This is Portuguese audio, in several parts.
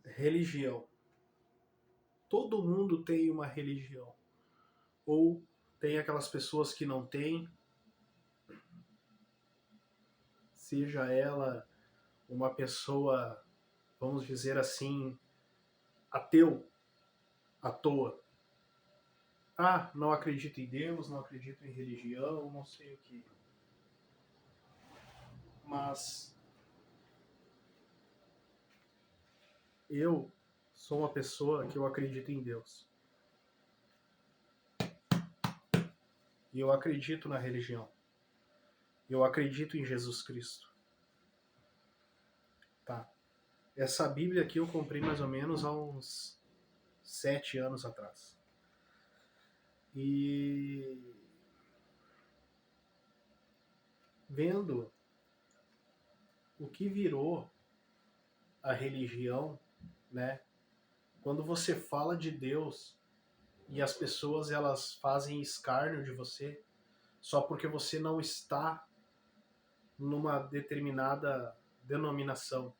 Religião. Todo mundo tem uma religião. Ou tem aquelas pessoas que não têm, seja ela uma pessoa, vamos dizer assim, ateu, à toa. Ah, não acredito em Deus, não acredito em religião, não sei o que. Mas eu sou uma pessoa que eu acredito em Deus. E eu acredito na religião. Eu acredito em Jesus Cristo. Tá. Essa Bíblia aqui eu comprei mais ou menos há uns 7 anos atrás. E vendo o que virou a religião, né? Quando você fala de Deus e as pessoas elas fazem escárnio de você só porque você não está numa determinada denominação.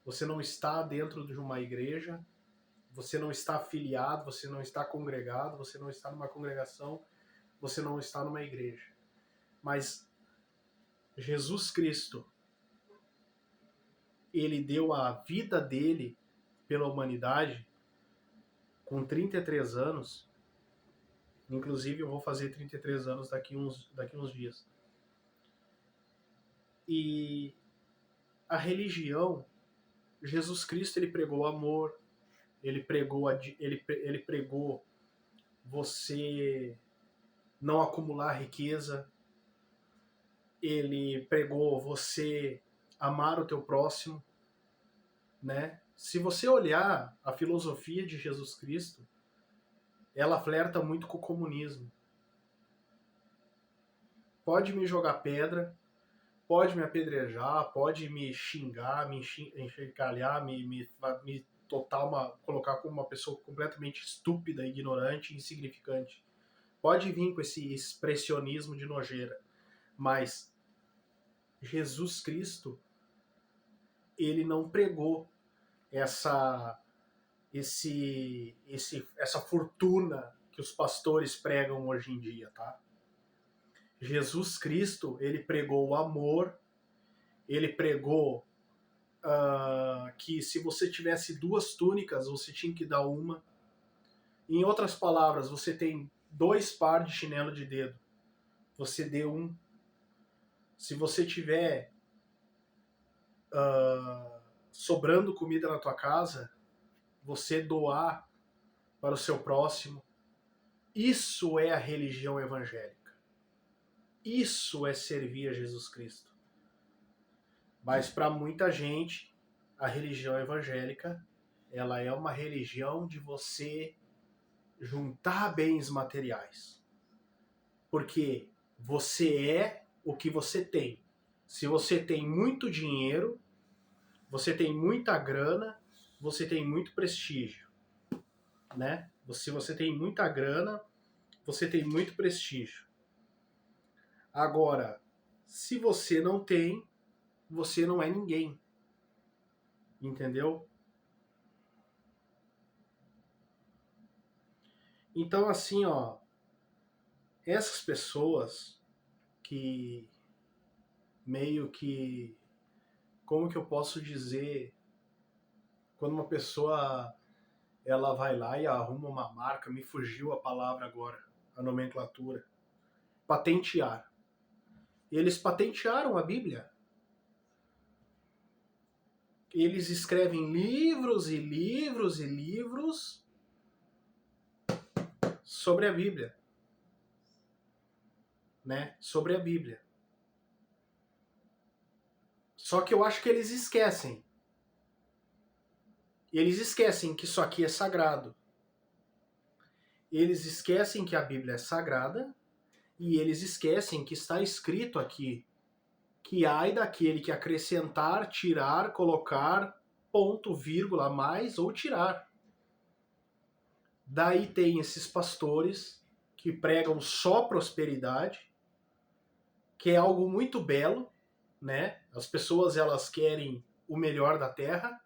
Você não está dentro de uma igreja, você não está afiliado, você não está congregado, você não está numa congregação, você não está numa igreja. Mas Jesus Cristo, ele deu a vida dele pela humanidade com 33 anos. Inclusive eu vou fazer 33 anos daqui uns dias. E a religião, Jesus Cristo, ele pregou amor, ele pregou você não acumular riqueza, ele pregou você amar o teu próximo, né? Se você olhar a filosofia de Jesus Cristo, ela flerta muito com o comunismo. Pode me jogar pedra, pode me apedrejar, pode me xingar, me enxergalhar, colocar como uma pessoa completamente estúpida, ignorante, insignificante. Pode vir com esse expressionismo de nojeira, mas Jesus Cristo, ele não pregou essa fortuna que os pastores pregam hoje em dia, tá? Jesus Cristo, ele pregou o amor, ele pregou que se você tivesse 2 túnicas, você tinha que dar uma. Em outras palavras, você tem 2 pares de chinelo de dedo, você dê um. Se você tiver sobrando comida na tua casa, você doar para o seu próximo. Isso é a religião evangélica. Isso é servir a Jesus Cristo. Mas para muita gente, a religião evangélica, ela é uma religião de você juntar bens materiais. Porque você é o que você tem. Se você tem muito dinheiro, você tem muita grana, você tem muito prestígio, né? Se você tem muita grana, você tem muito prestígio. Agora, se você não tem, você não é ninguém. Entendeu? Então, assim, ó, essas pessoas que meio que, como que eu posso dizer, quando uma pessoa ela vai lá e arruma uma marca, me fugiu a palavra agora, a nomenclatura, patentear. Eles patentearam a Bíblia. Eles escrevem livros e livros e livros sobre a Bíblia, né? Sobre a Bíblia. Só que eu acho que eles esquecem. Eles esquecem que isso aqui é sagrado. Eles esquecem que a Bíblia é sagrada e eles esquecem que está escrito aqui que ai daquele que acrescentar, tirar, colocar, ponto, vírgula, mais ou tirar. Daí tem esses pastores que pregam só prosperidade, que é algo muito belo, né? As pessoas elas querem o melhor da terra,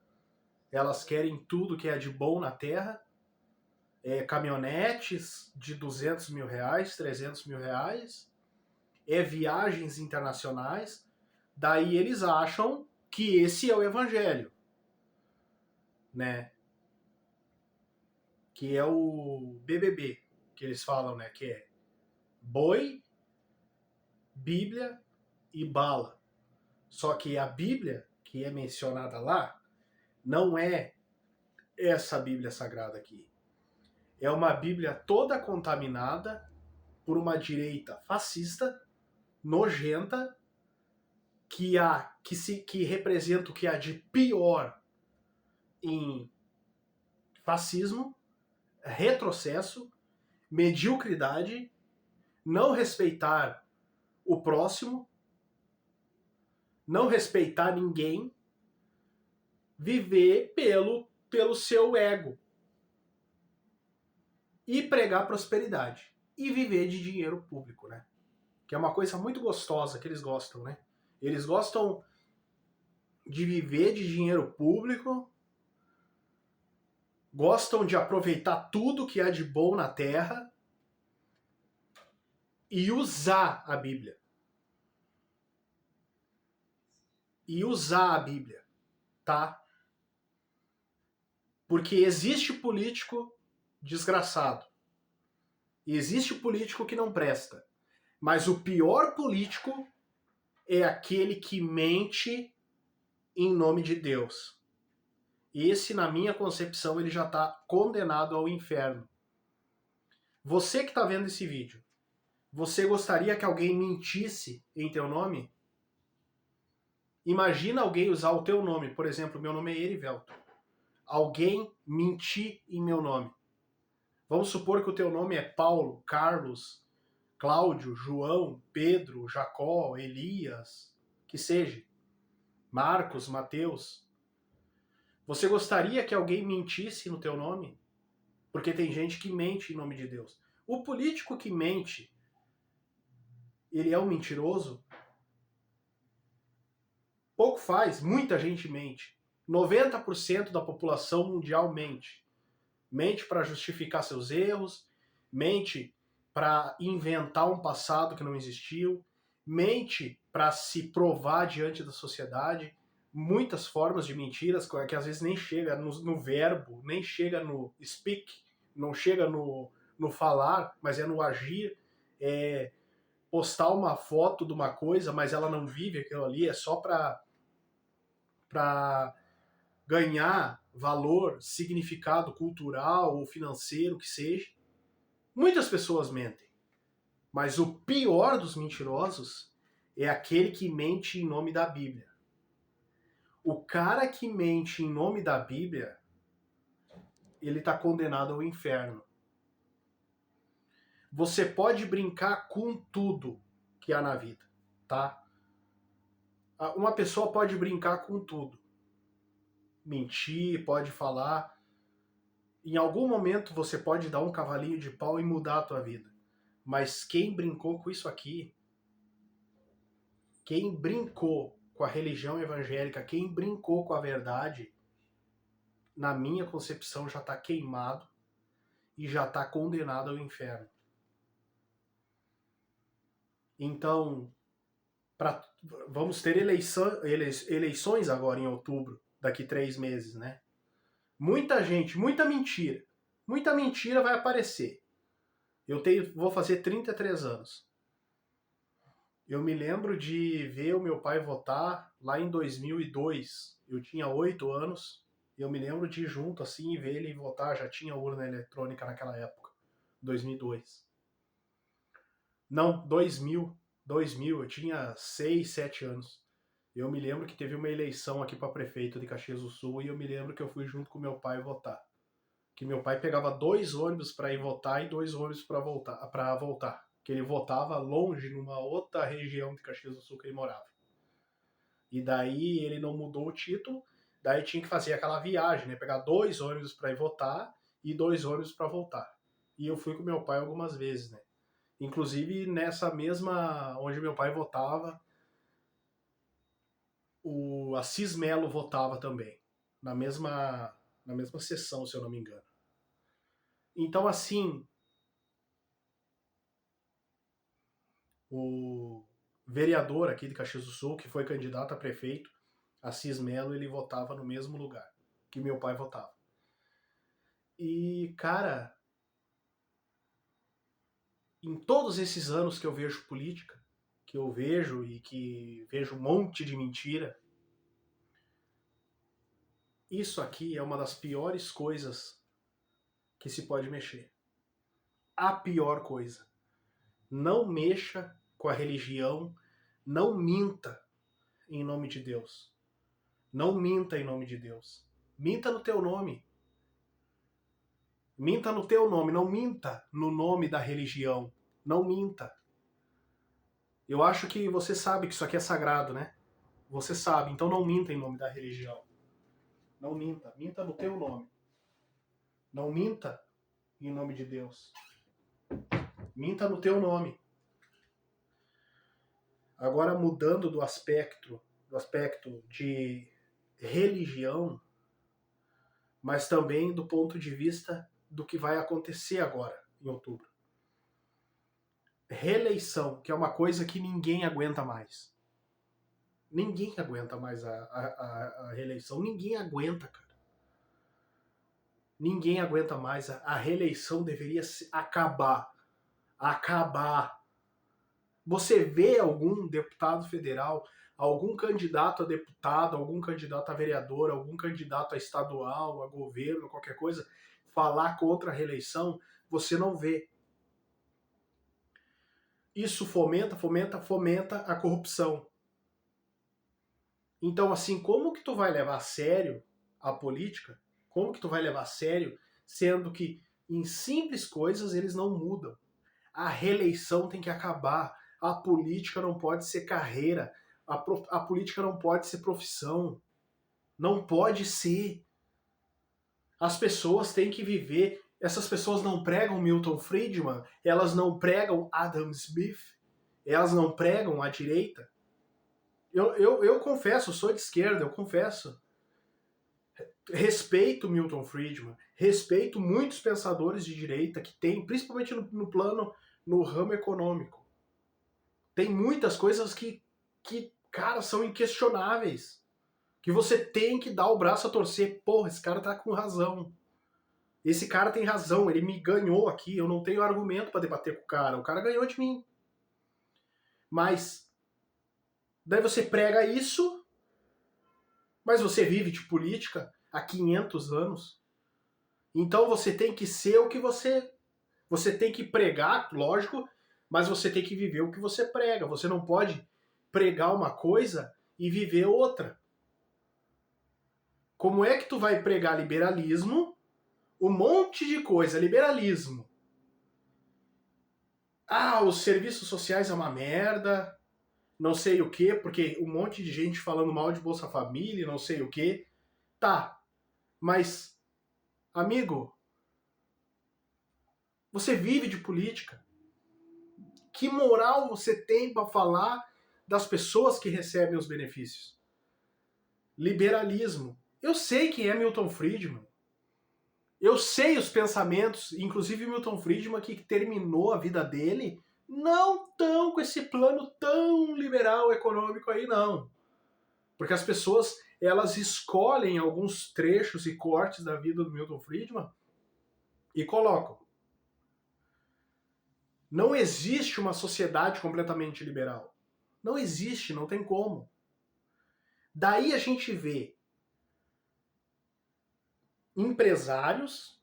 elas querem tudo que é de bom na terra, caminhonetes de 200 mil reais, 300 mil reais, viagens internacionais, daí eles acham que esse é o evangelho, né? Que é o BBB, que eles falam, né? Que é boi, Bíblia e bala. Só que a Bíblia, que é mencionada lá, não é essa Bíblia sagrada aqui. É uma Bíblia toda contaminada por uma direita fascista, nojenta, que representa o que há de pior em fascismo, retrocesso, mediocridade, não respeitar o próximo, não respeitar ninguém, viver pelo seu ego e pregar prosperidade e viver de dinheiro público, né? Que é uma coisa muito gostosa que eles gostam, né? Eles gostam de viver de dinheiro público, gostam de aproveitar tudo que há de bom na terra e usar a Bíblia. E usar a Bíblia, tá? Porque existe político desgraçado. E existe político que não presta. Mas o pior político é aquele que mente em nome de Deus. Esse, na minha concepção, ele já está condenado ao inferno. Você que está vendo esse vídeo, você gostaria que alguém mentisse em teu nome? Imagina alguém usar o teu nome, por exemplo, meu nome é Erivelto. Alguém mentir em meu nome. Vamos supor que o teu nome é Paulo, Carlos, Cláudio, João, Pedro, Jacó, Elias, que seja. Marcos, Mateus. Você gostaria que alguém mentisse no teu nome? Porque tem gente que mente em nome de Deus. O político que mente, ele é um mentiroso? Pouco faz, muita gente mente. 90% da população mundial mente. Mente para justificar seus erros, mente para inventar um passado que não existiu, mente para se provar diante da sociedade. Muitas formas de mentiras que às vezes nem chega no verbo, nem chega no speak, não chega no falar, mas é no agir. É postar uma foto de uma coisa, mas ela não vive aquilo ali, é só para ganhar valor, significado cultural ou financeiro, que seja. Muitas pessoas mentem. Mas o pior dos mentirosos é aquele que mente em nome da Bíblia. O cara que mente em nome da Bíblia, ele está condenado ao inferno. Você pode brincar com tudo que há na vida, tá? Uma pessoa pode brincar com tudo. Mentir, pode falar. Em algum momento você pode dar um cavalinho de pau e mudar a tua vida. Mas quem brincou com isso aqui, quem brincou com a religião evangélica, quem brincou com a verdade, na minha concepção já está queimado e já está condenado ao inferno. Então, vamos ter eleições agora em outubro, daqui 3 meses, né? Muita gente, muita mentira vai aparecer. Vou fazer 33 anos. Eu me lembro de ver o meu pai votar lá em 2002. Eu tinha 8 anos. Eu me lembro de ir junto assim e ver ele votar. Já tinha urna eletrônica naquela época. 2002. Não, 2000. Eu tinha 6, 7 anos. Eu me lembro que teve uma eleição aqui para prefeito de Caxias do Sul e eu me lembro que eu fui junto com meu pai votar. Que meu pai pegava 2 ônibus para ir votar e 2 ônibus para voltar. Que ele votava longe, numa outra região de Caxias do Sul que ele morava. E daí ele não mudou o título, daí tinha que fazer aquela viagem, né? Pegar 2 ônibus para ir votar e 2 ônibus para voltar. E eu fui com meu pai algumas vezes, né? Inclusive nessa mesma, onde meu pai votava, o Assis Melo votava também, na mesma sessão, se eu não me engano. Então, assim, o vereador aqui de Caxias do Sul, que foi candidato a prefeito, Assis Melo, ele votava no mesmo lugar que meu pai votava. E, cara, em todos esses anos que eu vejo política, que eu vejo e que vejo um monte de mentira, isso aqui é uma das piores coisas que se pode mexer. A pior coisa. Não mexa com a religião, não minta em nome de Deus. Não minta em nome de Deus. Minta no teu nome. Minta no teu nome, não minta no nome da religião. Não minta. Eu acho que você sabe que isso aqui é sagrado, né? Você sabe, então não minta em nome da religião. Não minta. Minta no teu nome. Não minta em nome de Deus. Minta no teu nome. Agora, mudando do aspecto de religião, mas também do ponto de vista do que vai acontecer agora, em outubro. Reeleição, que é uma coisa que ninguém aguenta mais. Ninguém aguenta mais a reeleição. Ninguém aguenta, cara. Ninguém aguenta mais. A reeleição deveria acabar. Acabar. Você vê algum deputado federal, algum candidato a deputado, algum candidato a vereador, algum candidato a estadual, a governo, qualquer coisa, falar contra a reeleição? Você não vê. Isso fomenta a corrupção. Então, assim, como que tu vai levar a sério a política? Como que tu vai levar a sério, sendo que em simples coisas eles não mudam? A reeleição tem que acabar. A política não pode ser carreira. A política não pode ser profissão. Não pode ser. As pessoas têm que viver. Essas pessoas não pregam Milton Friedman, elas não pregam Adam Smith, elas não pregam a direita. Eu confesso, eu sou de esquerda, eu confesso. Respeito Milton Friedman, respeito muitos pensadores de direita que tem, principalmente no plano, no ramo econômico. Tem muitas coisas que, cara, são inquestionáveis. Que você tem que dar o braço a torcer. Porra, esse cara tá com razão. Esse cara tem razão, ele me ganhou aqui, eu não tenho argumento para debater com o cara ganhou de mim. Mas daí você prega isso, mas você vive de política há 500 anos. Então você tem que ser o que você tem que pregar, lógico, mas você tem que viver o que você prega. Você não pode pregar uma coisa e viver outra. Como é que tu vai pregar liberalismo, um monte de coisa, liberalismo? Ah, os serviços sociais é uma merda, não sei o quê, porque um monte de gente falando mal de Bolsa Família, não sei o quê. Tá, mas, amigo, você vive de política. Que moral você tem para falar das pessoas que recebem os benefícios? Liberalismo. Eu sei quem é Milton Friedman. Eu sei os pensamentos, inclusive Milton Friedman, que terminou a vida dele, não tão com esse plano tão liberal econômico aí, não. Porque as pessoas, elas escolhem alguns trechos e cortes da vida do Milton Friedman e colocam. Não existe uma sociedade completamente liberal. Não existe, não tem como. Daí a gente vê empresários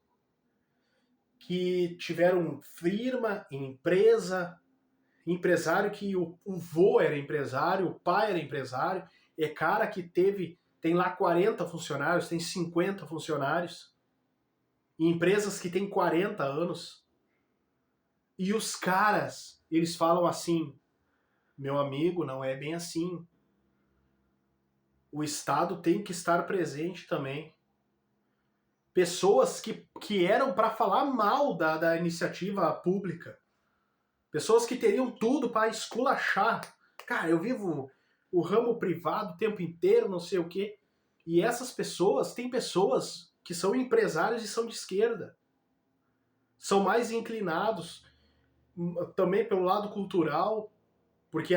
que tiveram firma, empresa, empresário que o vô era empresário, o pai era empresário, é cara que tem lá 40 funcionários, tem 50 funcionários, em empresas que têm 40 anos. E os caras, eles falam assim, meu amigo, não é bem assim. O Estado tem que estar presente também. Pessoas que eram para falar mal da iniciativa pública. Pessoas que teriam tudo para esculachar. Cara, eu vivo o ramo privado o tempo inteiro, não sei o quê. E essas pessoas, tem pessoas que são empresários e são de esquerda. São mais inclinados também pelo lado cultural, porque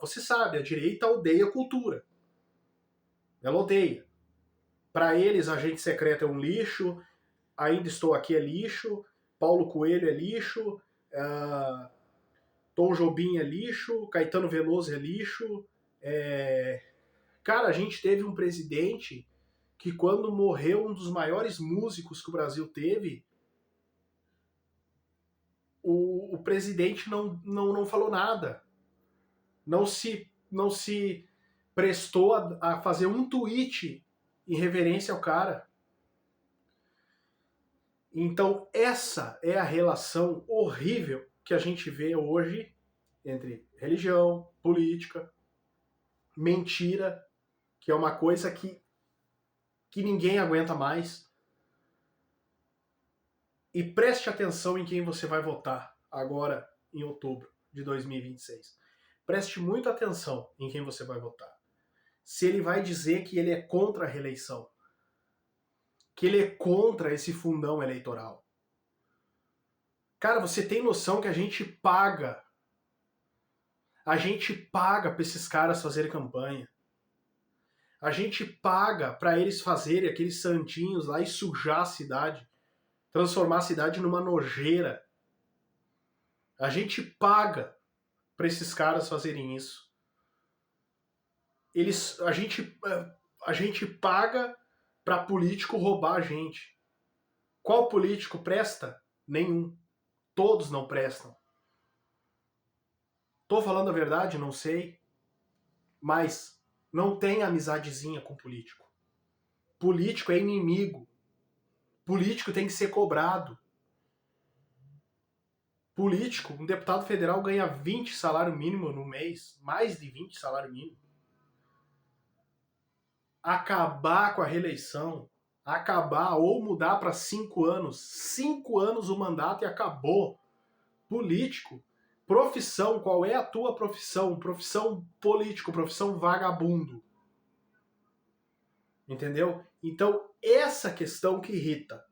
você sabe, a direita odeia cultura. Ela odeia. Para eles, Agente Secreto é um lixo, Ainda Estou Aqui é lixo, Paulo Coelho é lixo, Tom Jobim é lixo, Caetano Veloso é lixo. Cara, a gente teve um presidente que quando morreu um dos maiores músicos que o Brasil teve, o presidente não falou nada. Não se prestou a fazer um tweet em reverência ao cara. Então essa é a relação horrível que a gente vê hoje entre religião, política, mentira, que é uma coisa que ninguém aguenta mais. E preste atenção em quem você vai votar agora em outubro de 2026. Preste muita atenção em quem você vai votar. Se ele vai dizer que ele é contra a reeleição, que ele é contra esse fundão eleitoral. Cara, você tem noção que a gente paga para esses caras fazerem campanha. A gente paga para eles fazerem aqueles santinhos lá e sujar a cidade, transformar a cidade numa nojeira. A gente paga para esses caras fazerem isso. A gente paga para político roubar a gente. Qual político presta? Nenhum. Todos não prestam. Tô falando a verdade? Não sei. Mas não tem amizadezinha com político. Político é inimigo. Político tem que ser cobrado. Político, um deputado federal ganha 20 salário mínimo no mês, mais de 20 salário mínimo. Acabar com a reeleição, acabar ou mudar para 5 anos. 5 anos o mandato e acabou. Político, profissão, qual é a tua profissão? Profissão político, profissão vagabundo. Entendeu? Então, essa questão que irrita.